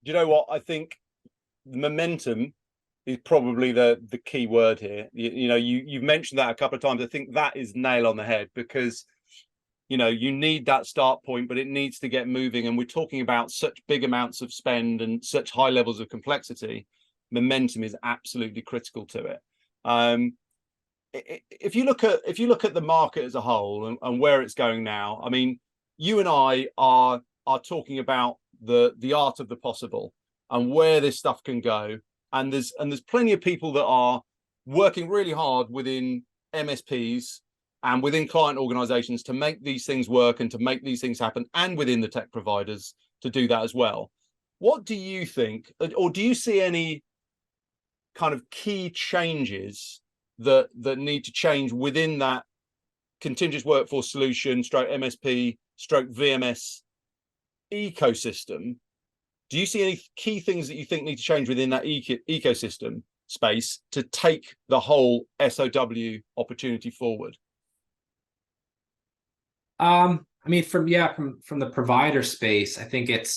Do you know what? I think momentum is probably the key word here. You've mentioned that a couple of times. I think that is nail on the head, because you need that start point, but it needs to get moving. And we're talking about such big amounts of spend and such high levels of complexity. Momentum is absolutely critical to it. If you look at the market as a whole and where it's going now, I mean, you and I are talking about the art of the possible and where this stuff can go. And there's plenty of people that are working really hard within MSPs and within client organizations to make these things work and to make these things happen, and within the tech providers to do that as well. What do you think, or do you see any kind of key changes that need to change within that contingent workforce solution stroke MSP stroke VMS ecosystem? Do you see any key things that you think need to change within that ecosystem space to take the whole SOW opportunity forward? I mean, from the provider space, I think it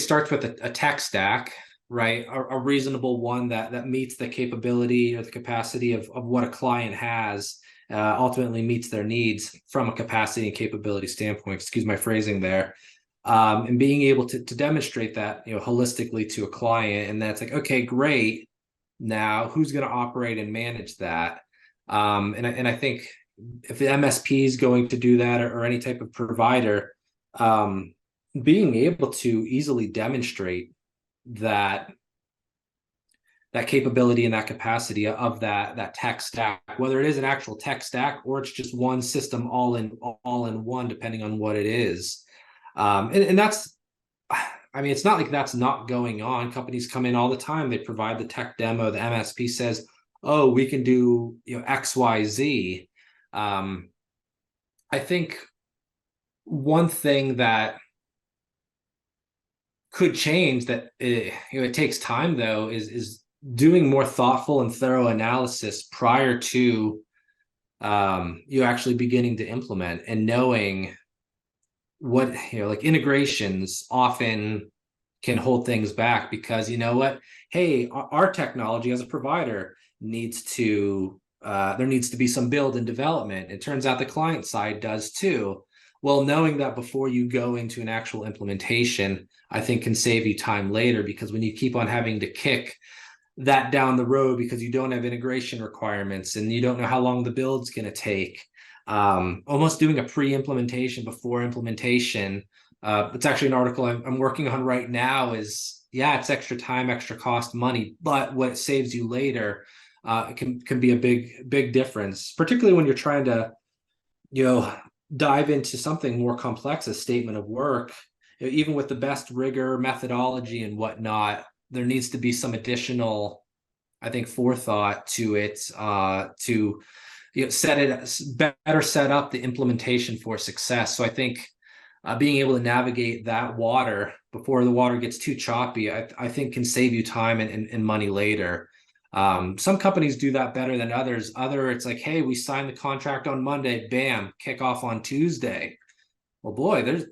starts with a tech stack, right? A reasonable one that meets the capability or the capacity of what a client has, ultimately meets their needs from a capacity and capability standpoint. Excuse my phrasing there. And being able to demonstrate that, holistically to a client, and that's like, okay, great. Now, who's going to operate and manage that? And I think if the MSP is going to do that, or any type of provider, being able to easily demonstrate that capability and that capacity of that tech stack, whether it is an actual tech stack or it's just one system all in one, depending on what it is. And that's, I mean, it's not like that's not going on. Companies come in all the time. They provide the tech demo. The MSP says, oh, we can do X, Y, Z. I think one thing that could change that it takes time, though, is doing more thoughtful and thorough analysis prior to you actually beginning to implement, and knowing what, like integrations often can hold things back, because hey, our technology as a provider needs to there needs to be some build and development. It turns out the client side does too. Well, knowing that before you go into an actual implementation, I think can save you time later, because when you keep on having to kick that down the road because you don't have integration requirements and you don't know how long the build's going to take, almost doing a pre-implementation before implementation. It's actually an article I'm working on right now. Is, yeah, it's extra time, extra cost, money, but what it saves you later can be a big difference, particularly when you're trying to dive into something more complex, a statement of work. Even with the best rigor, methodology, and whatnot, there needs to be some additional, I think, forethought to it to better set up the implementation for success. So I think being able to navigate that water before the water gets too choppy, I think can save you time and money later. Some companies do that better than others. It's like, hey, we signed the contract on Monday, bam, kick off on Tuesday. Well, boy,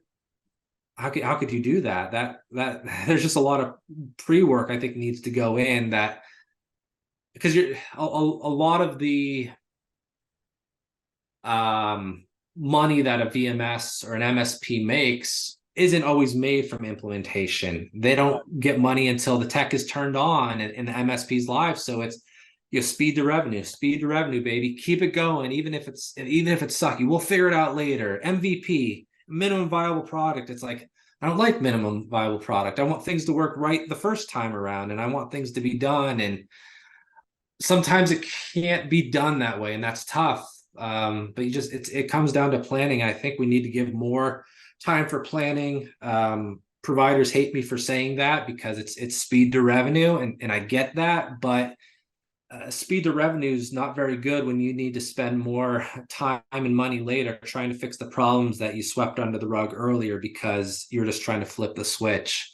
how could you do that? That there's just a lot of pre-work I think needs to go in, that because you're a lot of the money that a VMS or an MSP makes isn't always made from implementation. They don't get money until the tech is turned on in the MSP's live. So it's speed to revenue, baby. Keep it going, even if it's sucky. We'll figure it out later. MVP, minimum viable product. It's like, I don't like minimum viable product. I want things to work right the first time around, and I want things to be done. And sometimes it can't be done that way, and that's tough. But it comes down to planning. I think we need to give more time for planning. Providers hate me for saying that because it's speed to revenue, and I get that, but speed to revenue is not very good when you need to spend more time and money later trying to fix the problems that you swept under the rug earlier because you're just trying to flip the switch.